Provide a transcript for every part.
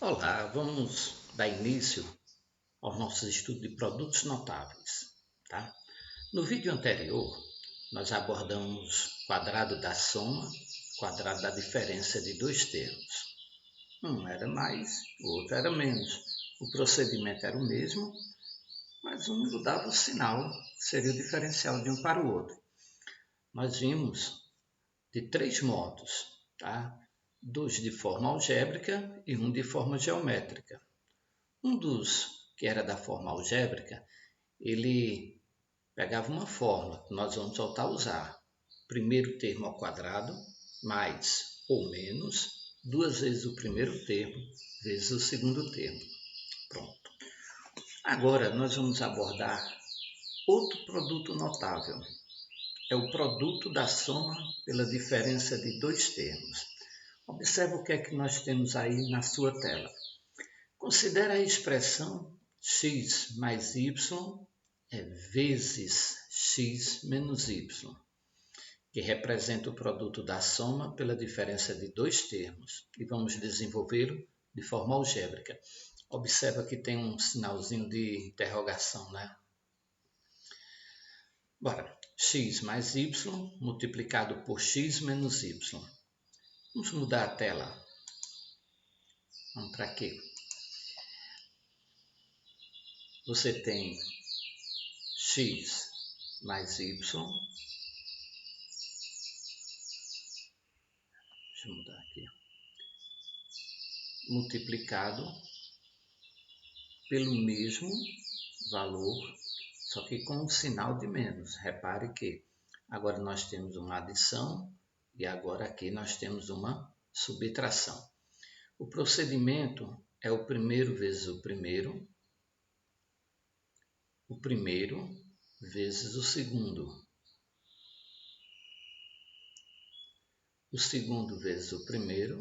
Olá, vamos dar início ao nosso estudo de produtos notáveis, tá? No vídeo anterior, nós abordamos o quadrado da soma, quadrado da diferença de dois termos. Um era mais, o outro era menos. O procedimento era o mesmo, mas um mudava o sinal, que seria o diferencial de um para o outro. Nós vimos de três modos, tá? Dois de forma algébrica e um de forma geométrica. Um dos que era da forma algébrica, ele pegava uma fórmula que nós vamos voltar a usar. Primeiro termo ao quadrado, mais ou menos, duas vezes o primeiro termo, vezes o segundo termo. Pronto. Agora nós vamos abordar outro produto notável. É o produto da soma pela diferença de dois termos. Observe o que é que nós temos aí na sua tela. Considere a expressão x mais y vezes x menos y, que representa o produto da soma pela diferença de dois termos, e vamos desenvolvê-lo de forma algébrica. Observa que tem um sinalzinho de interrogação, né? Bora, x mais y multiplicado por x menos y. Vamos mudar a tela. Vamos para quê? Você tem x mais y, deixa eu mudar aqui, multiplicado pelo mesmo valor, só que com um sinal de menos. Repare que agora nós temos uma adição e agora aqui nós temos uma subtração. O procedimento é o primeiro vezes o primeiro vezes o segundo vezes o primeiro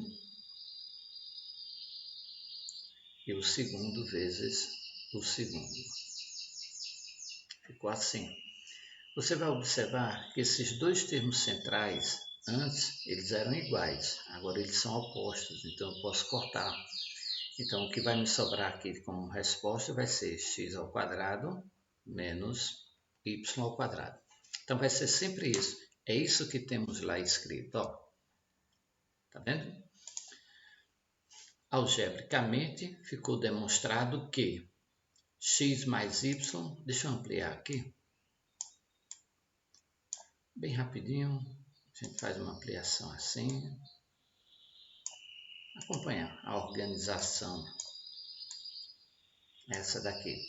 e o segundo vezes o segundo. Ficou assim. Você vai observar que esses dois termos centrais, antes eles eram iguais, agora eles são opostos, então eu posso cortar. Então o que vai me sobrar aqui como resposta vai ser x ao quadrado menos y ao quadrado. Então vai ser sempre isso. É isso que temos lá escrito, ó. Tá vendo? Algebricamente ficou demonstrado que x mais y, deixa eu ampliar aqui, bem rapidinho, a gente faz uma ampliação assim, acompanha a organização, essa daqui.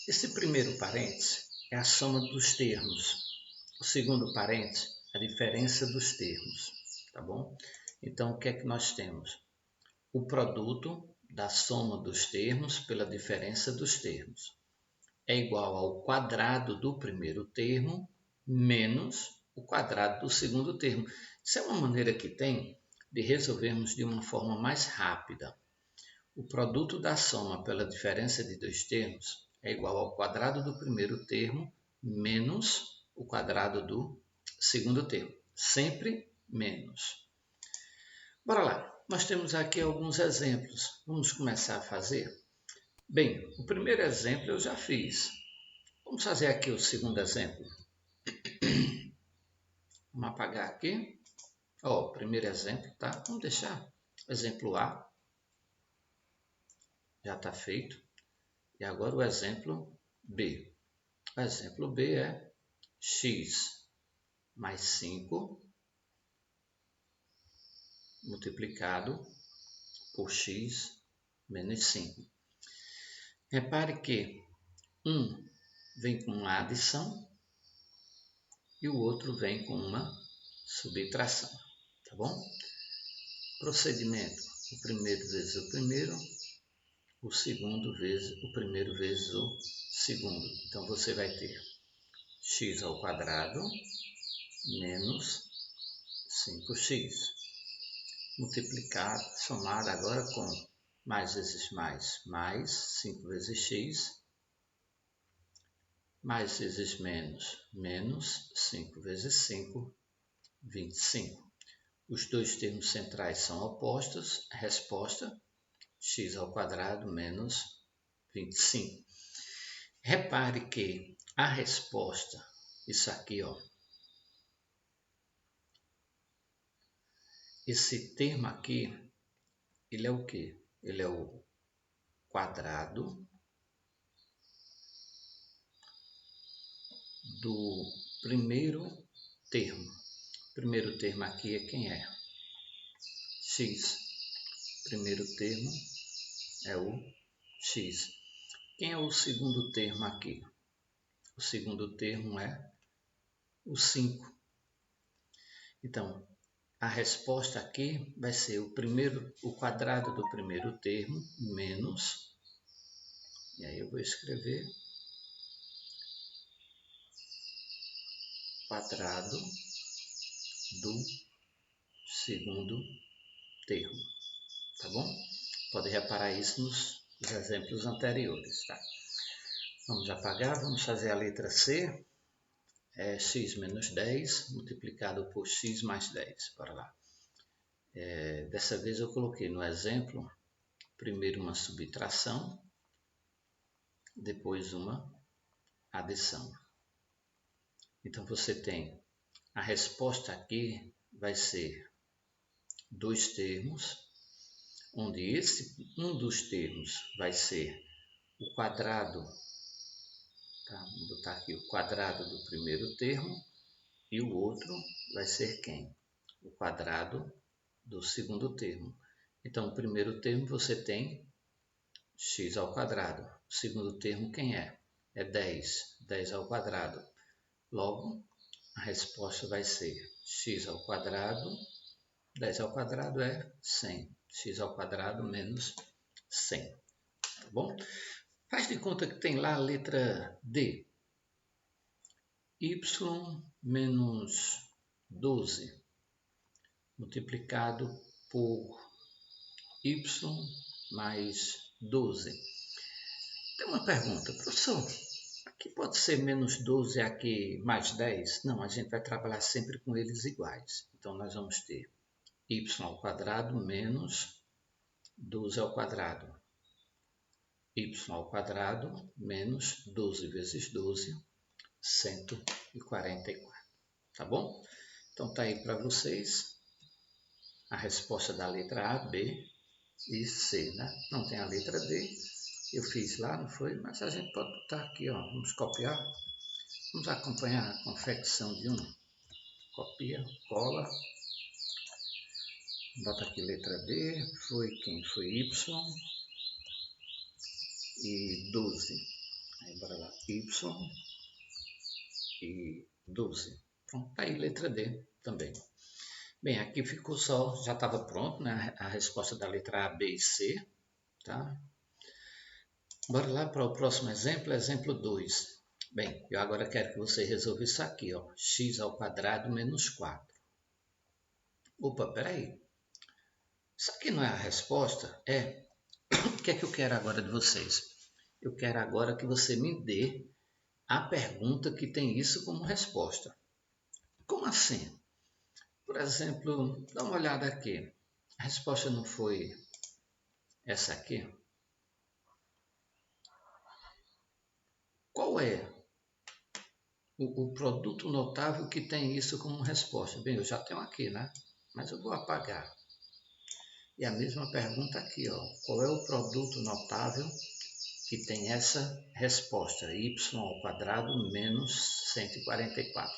Esse primeiro parêntese é a soma dos termos, o segundo parêntese a diferença dos termos, tá bom? Então o que é que nós temos? O produto da soma dos termos pela diferença dos termos é igual ao quadrado do primeiro termo menos o quadrado do segundo termo. Isso é uma maneira que tem de resolvermos de uma forma mais rápida. O produto da soma pela diferença de dois termos é igual ao quadrado do primeiro termo menos o quadrado do segundo termo. Sempre menos. Bora lá. Nós temos aqui alguns exemplos. Vamos começar a fazer? Bem, o primeiro exemplo eu já fiz. Vamos fazer aqui o segundo exemplo. Vamos apagar aqui. Ó, o primeiro exemplo, tá? Vamos deixar o exemplo A. Já está feito. E agora o exemplo B. O exemplo B é x mais 5 multiplicado por x menos 5. Repare que um vem com uma adição e o outro vem com uma subtração, tá bom? Procedimento: o primeiro vezes o primeiro, o segundo vezes o primeiro vezes o segundo. Então você vai ter x ao quadrado menos 5x multiplicado, somado agora com mais vezes mais 5 vezes x, mais vezes menos 5 vezes 5, 25. os dois termos centrais são opostos, a resposta x² menos 25. Repare que a resposta, isso aqui, ó, esse termo aqui, ele é o quê? Ele é o quadrado do primeiro termo. O primeiro termo aqui é quem é? X. Primeiro termo é o x. Quem é o segundo termo aqui? O segundo termo é o 5. Então, a resposta aqui vai ser o quadrado do primeiro termo menos, e aí eu vou escrever quadrado do segundo termo, tá bom? Pode reparar isso nos exemplos anteriores, tá? Vamos apagar, vamos fazer a letra C, é x menos 10 multiplicado por x mais 10, bora lá. Dessa vez eu coloquei no exemplo, primeiro uma subtração, depois uma adição. Então você tem a resposta aqui vai ser dois termos, onde um dos termos vai ser o quadrado, tá? Vou botar aqui o quadrado do primeiro termo, e o outro vai ser quem? O quadrado do segundo termo. Então, o primeiro termo você tem x². O segundo termo quem é? É 10. 10 ao quadrado. Logo, a resposta vai ser x². 10 ao quadrado é 100. x² menos 100. Tá bom? Faz de conta que tem lá a letra D. Y menos 12 multiplicado por y mais 12. Tem uma pergunta, professor, aqui pode ser menos 12 aqui mais 10? Não, a gente vai trabalhar sempre com eles iguais. Então, nós vamos ter y² menos 12². y² menos 12 vezes 12, 144. Tá bom? Então, tá aí para vocês a resposta da letra A, B e C, né? Não tem a letra D, eu fiz lá, não foi? Mas a gente pode botar aqui, ó, vamos copiar, vamos acompanhar a confecção de um. Copia, cola, bota aqui letra D, foi quem? Foi Y e 12. Aí bora lá, Y e 12. Pronto, tá aí letra D também. Bem, aqui ficou só, já estava pronto, né? A resposta da letra A, B e C, tá? Bora lá para o próximo exemplo, exemplo 2. Bem, eu agora quero que você resolva isso aqui, ó, x² menos 4. Opa, peraí. Isso aqui não é a resposta? É. O que é que eu quero agora de vocês? Eu quero agora que você me dê a pergunta que tem isso como resposta. Como assim? Por exemplo, dá uma olhada aqui. A resposta não foi essa aqui? Qual é o produto notável que tem isso como resposta? Bem, eu já tenho aqui, né? Mas eu vou apagar. E a mesma pergunta aqui, ó. Qual é o produto notável que tem essa resposta? y² menos 144.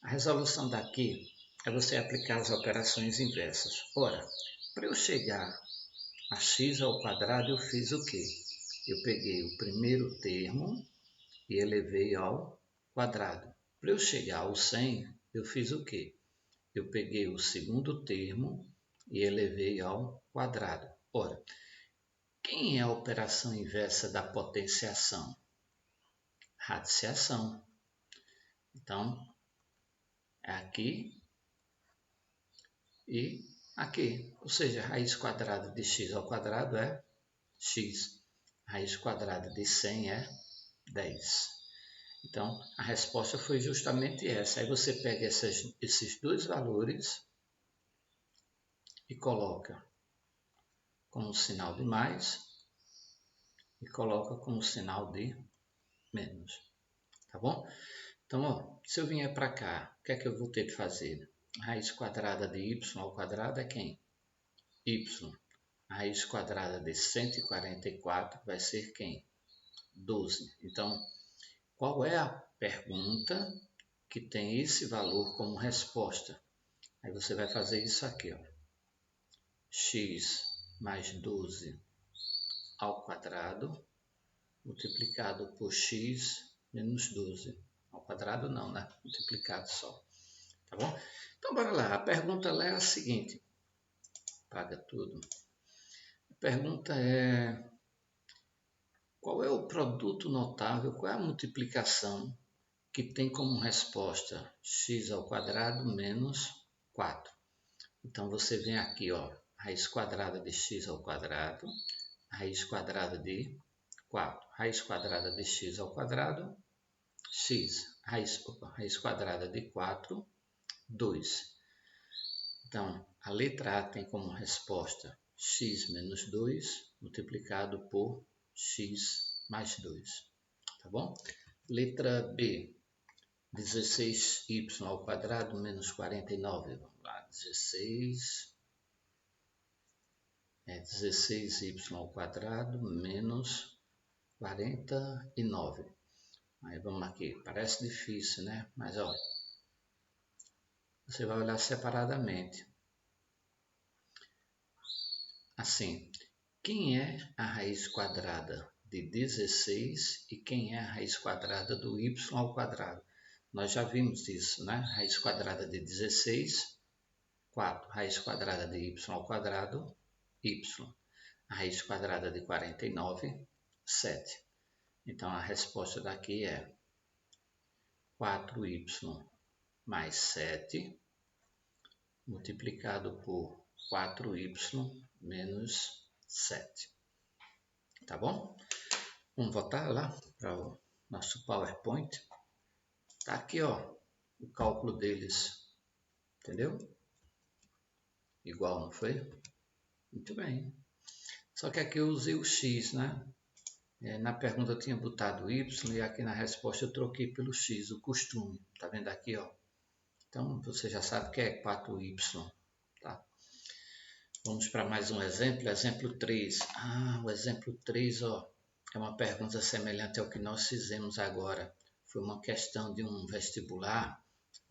A resolução daqui é você aplicar as operações inversas. Ora, para eu chegar a x², eu fiz o quê? Eu peguei o primeiro termo e elevei ao quadrado. Para eu chegar ao 100, eu fiz o quê? Eu peguei o segundo termo e elevei ao quadrado. Ora, quem é a operação inversa da potenciação? Radiciação. Então, é aqui e aqui. Ou seja, raiz quadrada de x² é x. Raiz quadrada de 100 é 10. Então, a resposta foi justamente essa. Aí você pega esses dois valores e coloca como sinal de mais e coloca como sinal de menos, tá bom? Então, ó, se eu vier para cá, o que é que eu vou ter que fazer? A raiz quadrada de y ao quadrado é quem? Y. A raiz quadrada de 144 vai ser quem? 12. Então, qual é a pergunta que tem esse valor como resposta? Aí você vai fazer isso aqui, ó. X mais 12 ao quadrado multiplicado por x menos 12. Ao quadrado não, né? Multiplicado só. Tá bom? Então, bora lá. A pergunta lá é a seguinte. Paga tudo. A pergunta é: qual é o produto notável, qual é a multiplicação que tem como resposta x ao quadrado menos 4? Então, você vem aqui, ó, raiz quadrada de x ao quadrado, raiz quadrada de 4, raiz quadrada de x ao quadrado, x, raiz quadrada de 4, 2. Então, a letra A tem como resposta x menos 2 multiplicado por x mais 2, tá bom? Letra B, 16y ao quadrado menos 49, vamos lá, 16y ao quadrado menos 49. Aí vamos aqui, parece difícil, né? Mas olha, você vai olhar separadamente. Assim, quem é a raiz quadrada de 16 e quem é a raiz quadrada do y ao quadrado? Nós já vimos isso, né? Raiz quadrada de 16, 4. Raiz quadrada de y ao quadrado, y. A raiz quadrada de 49, 7. Então, a resposta daqui é 4y mais 7 multiplicado por 4y menos 7. Tá bom? Vamos voltar lá para o nosso PowerPoint. Tá aqui, ó, o cálculo deles. Entendeu? Igual, não foi? Muito bem. Só que aqui eu usei o x, né? Na pergunta eu tinha botado y e aqui na resposta eu troquei pelo x, o costume. Tá vendo aqui, ó? Então, você já sabe que é 4y, tá? Vamos para mais um exemplo, exemplo 3. O exemplo 3, ó, é uma pergunta semelhante ao que nós fizemos agora. Foi uma questão de um vestibular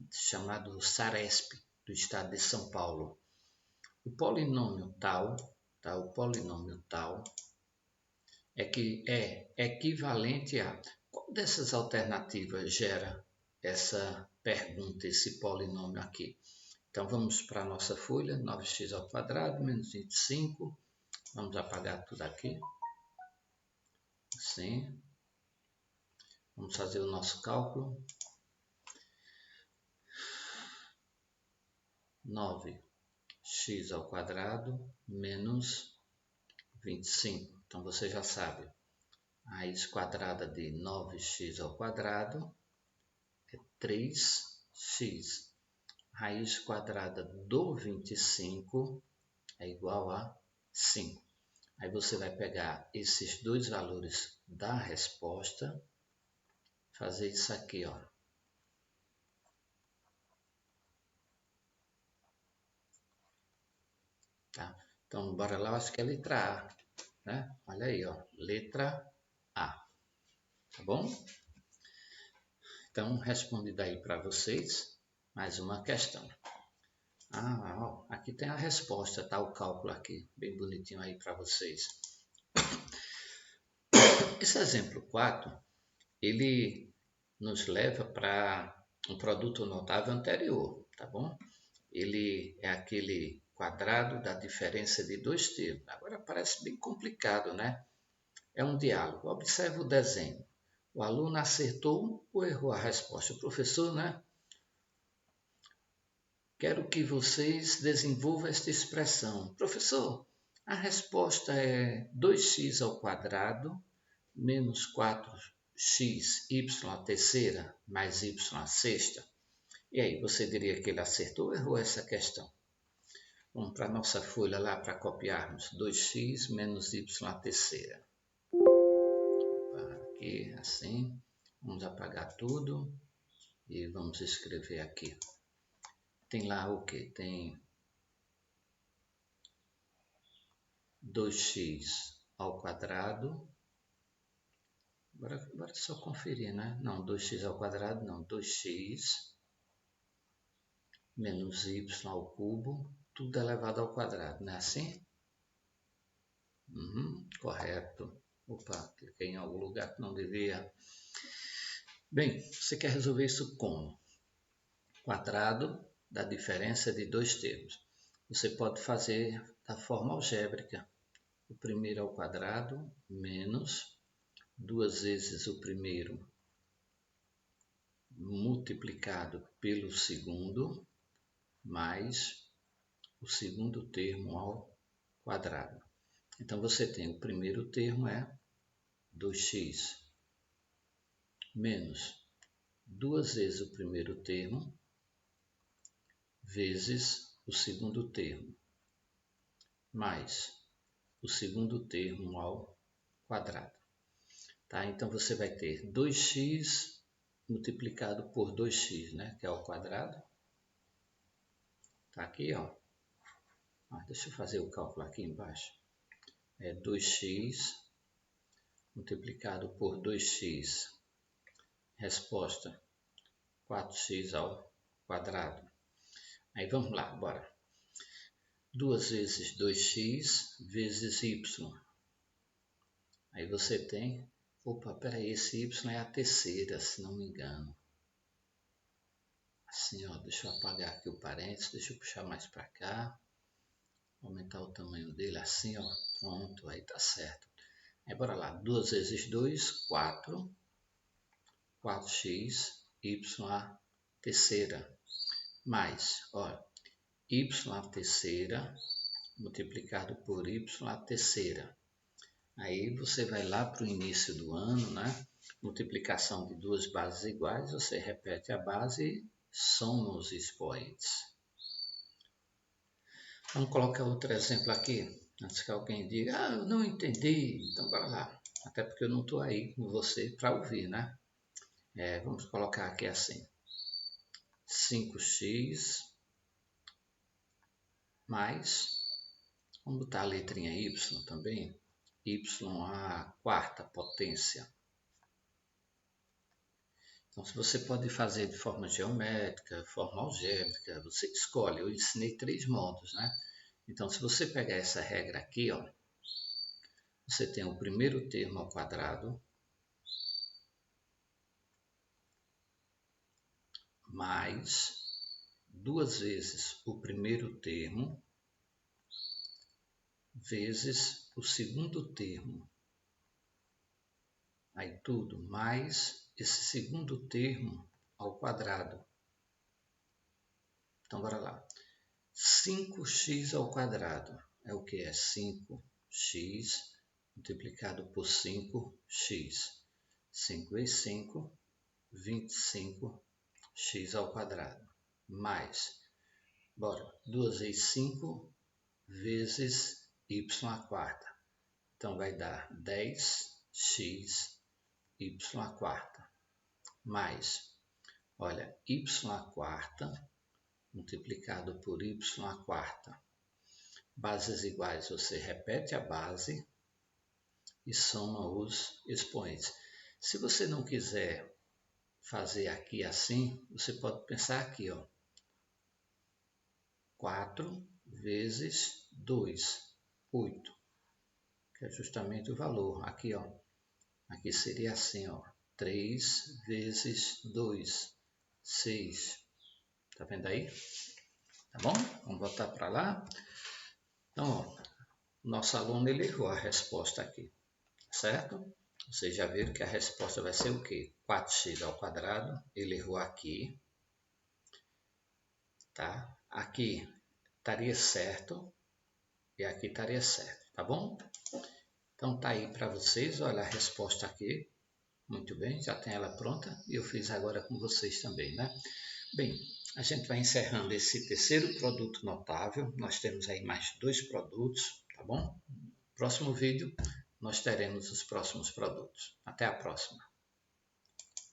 chamado SARESP, do estado de São Paulo. O polinômio tal, tá? O polinômio tal é que é equivalente a... Qual dessas alternativas gera essa pergunta, esse polinômio aqui? Então, vamos para a nossa folha, 9x ao quadrado menos 25. Vamos apagar tudo aqui. Assim. Vamos fazer o nosso cálculo. 9x ao quadrado menos 25. Então, você já sabe. A raiz quadrada de 9x ao quadrado é 3x. Raiz quadrada do 25 é igual a 5. Aí você vai pegar esses dois valores da resposta, fazer isso aqui, ó. Tá? Então, bora lá, eu acho que é a letra A, né? Olha aí, ó, letra A. Tá bom? Então, respondi aí para vocês mais uma questão. Ó, aqui tem a resposta, tá? O cálculo aqui, bem bonitinho aí para vocês. Esse exemplo 4, ele nos leva para um produto notável anterior, tá bom? Ele é aquele quadrado da diferença de dois termos. Agora parece bem complicado, né? É um diálogo. Observe o desenho. O aluno acertou ou errou a resposta? O professor, né? Quero que vocês desenvolvam esta expressão. Professor, a resposta é 2x ao quadrado menos 4xy à terceira mais y à sexta. E aí, você diria que ele acertou ou errou essa questão? Vamos para a nossa folha lá para copiarmos 2x menos y à terceira. Aqui, assim. Vamos apagar tudo e vamos escrever aqui. Tem lá o que? Tem 2x ao quadrado. Agora é só conferir, né? Não, 2x ao quadrado não. 2x menos y ao cubo. Tudo elevado ao quadrado, não é assim? Correto. Opa, cliquei em algum lugar que não devia. Bem, você quer resolver isso como? Quadrado da diferença de dois termos. Você pode fazer da forma algébrica. O primeiro ao quadrado menos 2 vezes o primeiro multiplicado pelo segundo mais o segundo termo ao quadrado. Então você tem o primeiro termo é 2x menos 2 vezes o primeiro termo vezes o segundo termo mais o segundo termo ao quadrado. Tá? Então você vai ter 2x multiplicado por 2x, né? Que é ao quadrado. Tá aqui, ó. Deixa eu fazer o cálculo aqui embaixo. É 2x multiplicado por 2x. Resposta 4x ao quadrado. Aí vamos lá, bora. 2 vezes 2x vezes y. Aí você tem... Opa, peraí, esse y é a terceira, se não me engano. Assim, ó, deixa eu apagar aqui o parênteses, deixa eu puxar mais para cá. Aumentar o tamanho dele assim, ó. Pronto, aí tá certo. Aí bora lá. 2 vezes 2, 4. 4x, y à terceira. Mais, ó, y à terceira multiplicado por y à terceira. Aí você vai lá para o início do ano, né? Multiplicação de duas bases iguais, você repete a base e soma os expoentes. Vamos colocar outro exemplo aqui, antes que alguém diga, eu não entendi, então bora lá. Até porque eu não estou aí com você para ouvir, né? Vamos colocar aqui assim, 5x mais, vamos botar a letrinha y também, y à quarta potência. Então, se você pode fazer de forma geométrica, forma algébrica, você escolhe. Eu ensinei 3 modos, né? Então, se você pegar essa regra aqui, ó, você tem o primeiro termo ao quadrado mais 2 vezes o primeiro termo vezes o segundo termo. Aí tudo mais esse segundo termo ao quadrado. Então, bora lá. 5x ao quadrado é o que? É 5x multiplicado por 5x. 5 vezes 5, 25x ao quadrado. Mais, bora, 2 vezes 5 vezes y à quarta. Então, vai dar 10x y à quarta. Mais, olha, y à quarta multiplicado por y à quarta. Bases iguais, você repete a base e soma os expoentes. Se você não quiser fazer aqui assim, você pode pensar aqui, ó. 4 vezes 2, 8, que é justamente o valor. Aqui, ó. Aqui seria assim, ó. 3 vezes 2, 6. Tá vendo aí? Tá bom? Vamos voltar para lá. Então, ó, nosso aluno ele errou a resposta aqui, certo? Vocês já viram que a resposta vai ser o quê? 4x ao quadrado. Ele errou aqui, tá? Aqui estaria certo e aqui estaria certo, tá bom? Então tá aí para vocês, olha a resposta aqui. Muito bem, já tem ela pronta e eu fiz agora com vocês também, né? Bem, a gente vai encerrando esse terceiro produto notável. Nós temos aí mais 2 produtos, tá bom? No próximo vídeo, nós teremos os próximos produtos. Até a próxima!